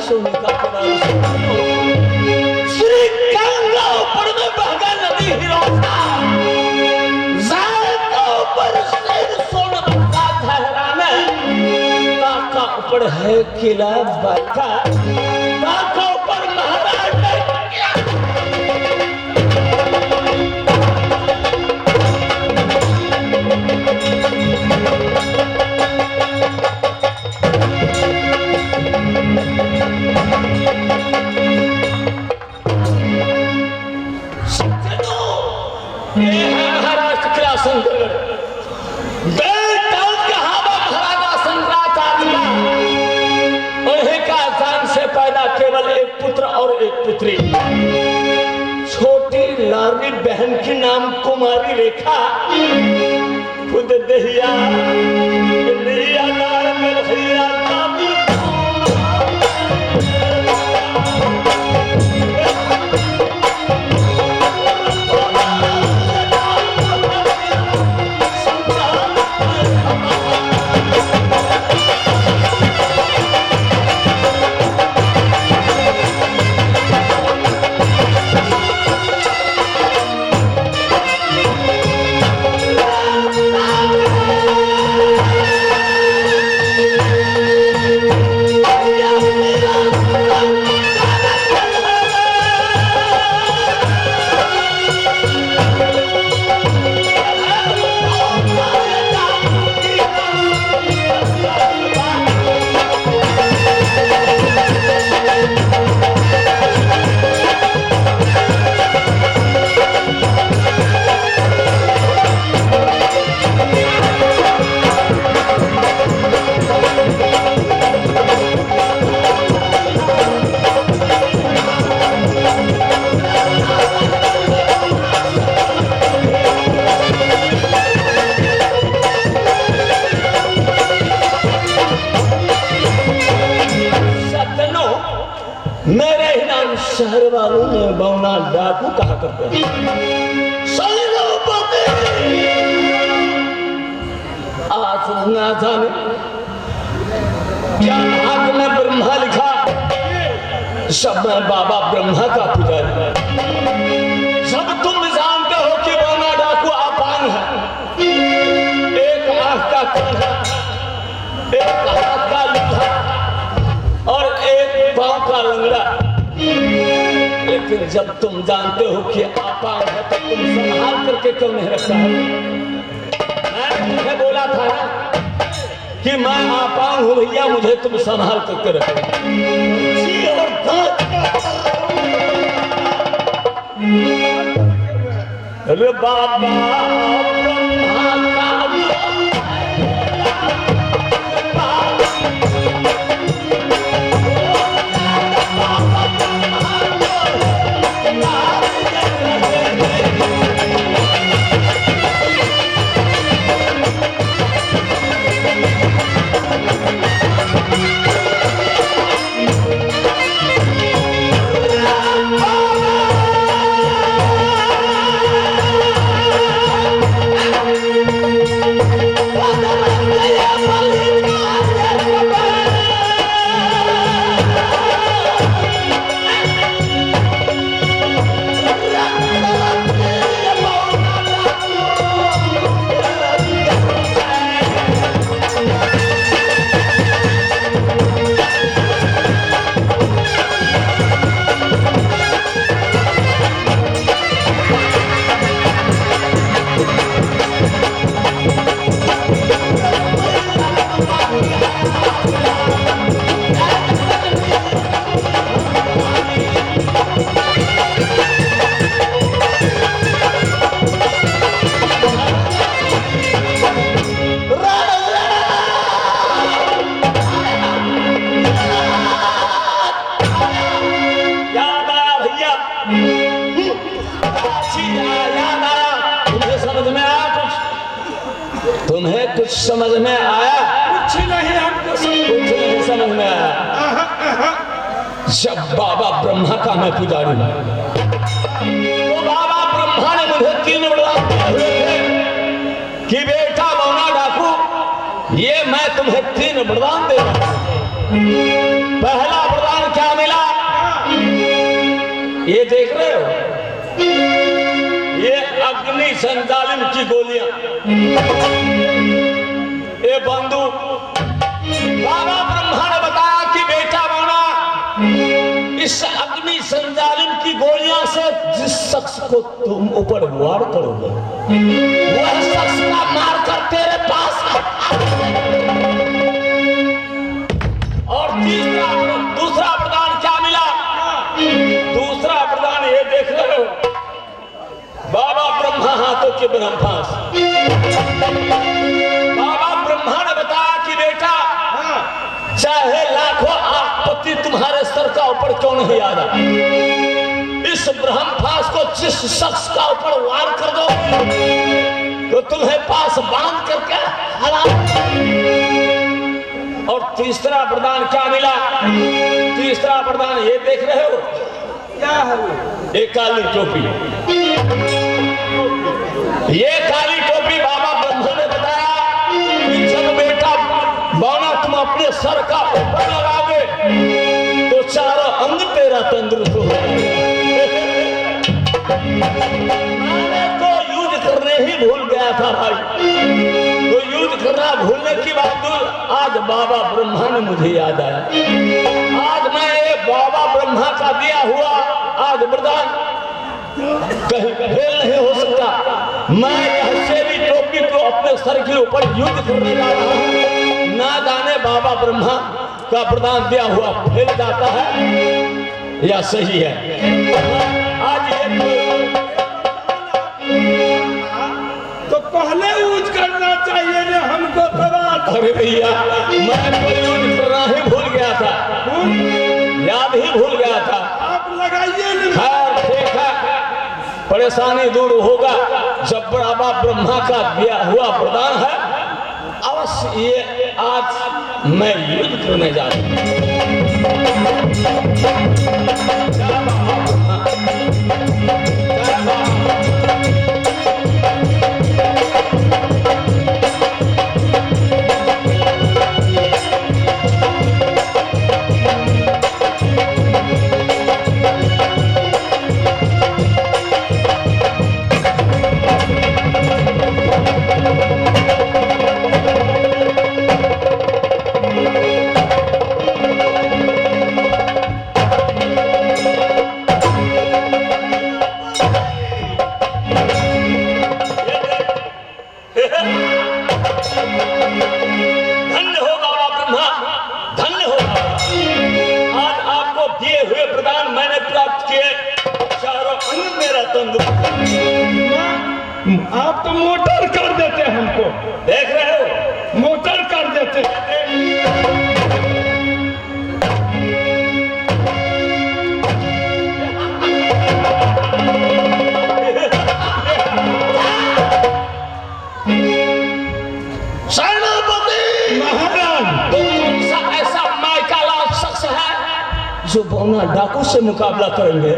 सोनिका के नाम से श्री गंगा ऊपर में बहगा नदी हिरोसा जायका ऊपर शेर सोनम का ठहराना काका ऊपर है किला बाका काका ऊपर महाराज महाराष्ट्र किला संकरगढ़ उन्हीं का जान से पैदा केवल एक पुत्र और एक पुत्री छोटी लाडली बहन की नाम कुमारी रेखा खुद दहिया शहर वालों ने बौना डाकू कहा करते हैं आज ना जाने क्या भाग में ब्रह्मा लिखा सब मैं बाबा ब्रह्मा का पुजारी सब तुम जानते हो कि बौना डाकू अपांग है एक आंख का काना एक हाथ का लूहा और एक पांव का लंगड़ा लेकिन जब तुम जानते हो कि अपांग है तो तुम संभाल करके क्यों नहीं रखता है मैंने बोला था ना कि मैं अपांग हूं भैया मुझे तुम संभाल करके रखो अरे बाबा तुम्हें कुछ समझ में आया? कुछ नहीं, हमको कुछ नहीं समझ में आया। जब बाबा ब्रह्मा का मैं पुजारी हूं तो बाबा ब्रह्मा ने मुझे 3 वरदान दिए थे कि बेटा मौना डाकू, ये मैं तुम्हें 3 वरदान दे रहा हूं। पहला वरदान क्या ये देख रहे हो, ये अग्नि संचालन की गोलियां, ये बंदूक। बाबा ब्रह्मा ने बताया कि बेटा बना, इस अग्नि संचालन की गोलियां से जिस शख्स को तुम ऊपर वार करोगे वह शख्स का मारकर तेरे पास। और दूसरा प्रदान क्या मिला? दूसरा प्रदान ये देख रहे हो, बाबा ब्रह्मा हाथों के ब्रह्मास। बाबा ब्रह्मा ने बताया कि बेटा चाहे लाखों आपत्ति तुम्हारे सर का ऊपर क्यों नहीं आ रहा, इस ब्रह्मफास को जिस शख्स का ऊपर वार कर दो तो तुम्हें पास बांध करके हरा। और तीसरा वरदान क्या मिला? तीसरा वरदान ये देख रहे हो, क्या है? एक काली टोपी। ये काली टोपी बाबा ब्रह्मा ने बताया कि जब बेटा बाना तुम अपने सर का ऊपर लगाओगे तो चारों अंग तेरा तंदुरुस्त हो जाएगा। मैंने तो युद्ध करने ही भूल गया था भाई, तो युद्ध करना भूलने की बात आज बाबा ब्रह्मा ने मुझे याद आया। आज मैं ये बाबा ब्रह्मा का दिया हुआ आज वरदान कहीं फेल नहीं हो सकता। मैं यह सेवी टोपी को अपने सर के ऊपर युद्ध करने जा रहा हूँ, ना जाने बाबा ब्रह्मा का वरदान दिया हुआ फेल जाता है या सही है। आज ये तो पहले यूज करना चाहिए ना हमको तबाह। अरे भैया मैं तो यूज करना ही भूल गया था, याद ही भूल गया था। आप लगाइए नहीं। खैर ठीक है, परेशानी दूर होगा जब बाबा ब्रह्मा का दिया हुआ वरदान है। अवश्य ये आज मैं युद्ध करने जा रहा हूँ। आप तो मोटर कर देते हमको, देख रहे हो, मोटर कर देते। सेनापति महाराज, तो कौन सा ऐसा मायकाला शख्स है जो बौना डाकू से मुकाबला करेंगे?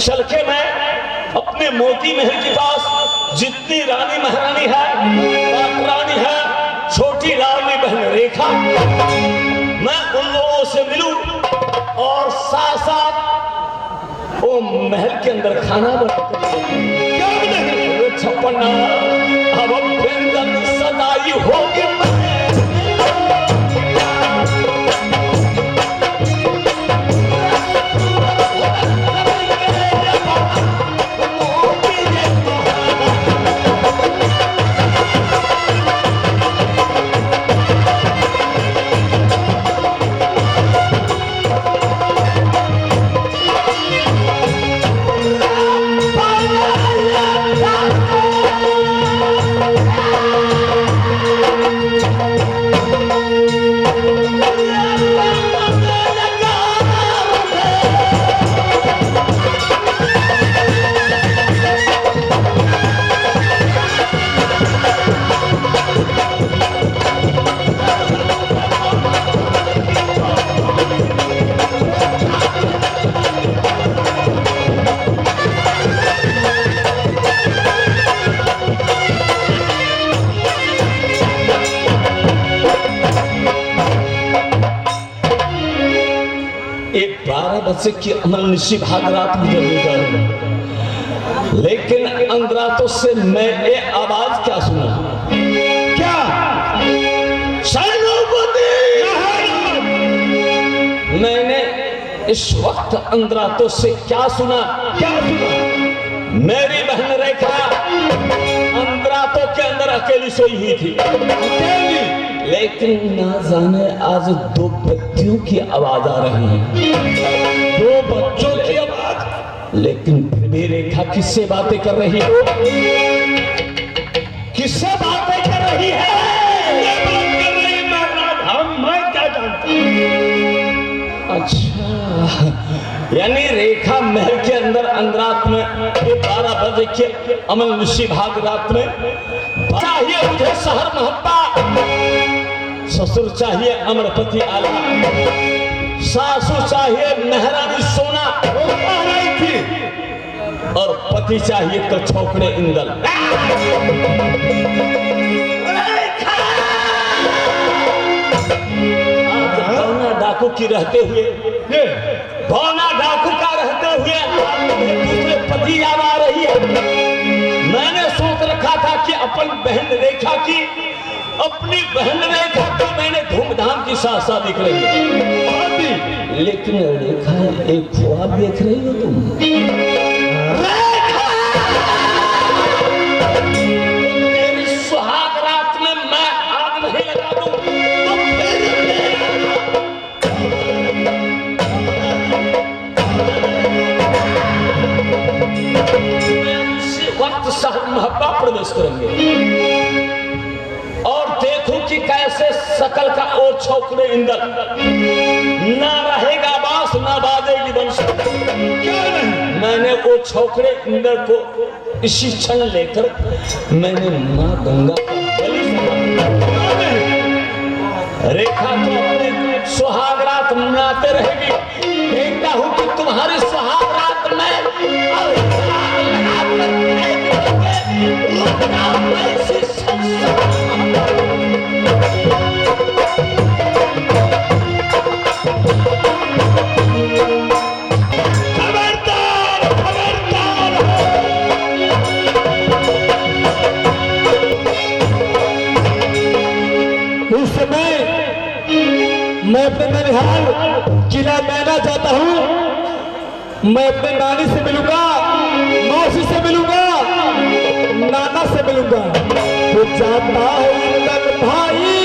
चलके मैं अपने मोती महल के पास जितनी रानी महारानी है, रानी है, छोटी लाडली बहन रेखा, मैं उन लोगों से मिलूं और साथ साथ वो महल के अंदर खाना बनाकर छप्पन अब व्यंजन सदाई होगी। बजे की अमल निशी भाग रात गुजर, लेकिन अंदरातों से मैं ये आवाज क्या सुना? क्या? मैंने इस वक्त अंदरातों से क्या सुना? क्या सुना? मेरी बहन रेखा अंदरातों के अंदर अकेली सोई हुई थी, अकेली। लेकिन ना जाने आज दो बच्चियों की आवाज आ रही है। दो बच्चों की आवाज? लेकिन फिर भी रेखा किससे बातें कर रही हो? किससे बातें कर रही है? क्या बात कर रही है महाराज? मैं क्या जानता हूं? अच्छा, यानी रेखा महल के अंदर अंदरात में 12 बजे के अमल निशी भाग रात में चाहिए मुझे शहर महब्बा, ससुर चाहिए अमरपति आला, सासू चाहिए मेहरानी सोना थी, और पति चाहिए तो छोकरे इंदल। डाकू की रहते हुए, भौना डाकू का रहते हुए दूसरे पति याद आ रही है। मैंने सोच रखा था कि अपनी बहन रेखा की मैंने धूमधाम की साथ शादी करेंगे, लेकिन रेखा एक ख्वाब देख रही हो तुम? तेरी सुहाग रात में मैं आग नहीं लगा दूं तो वक्त शहर महब्बा प्रवेश करेंगे और देखो कि कैसे सकल का ओ छोकरे इंदल ना रहेगा बांस ना बाजेगी बंसी। मैंने वो छोकरे इंदल को इसी क्षण लेकर मैंने मां गंगा का बलि चढ़ाया। रेखा तो अपने सुहाग रात मनाते रहेगी, देखता हूं कि तुम्हारी सुहाग रात में मैं अपने ननिहाल किला मैना जाता हूँ। मैं अपने नानी से मिलूंगा, मौसी से मिलूंगा, नाना से मिलूंगा। तो जाता है इंदल भाई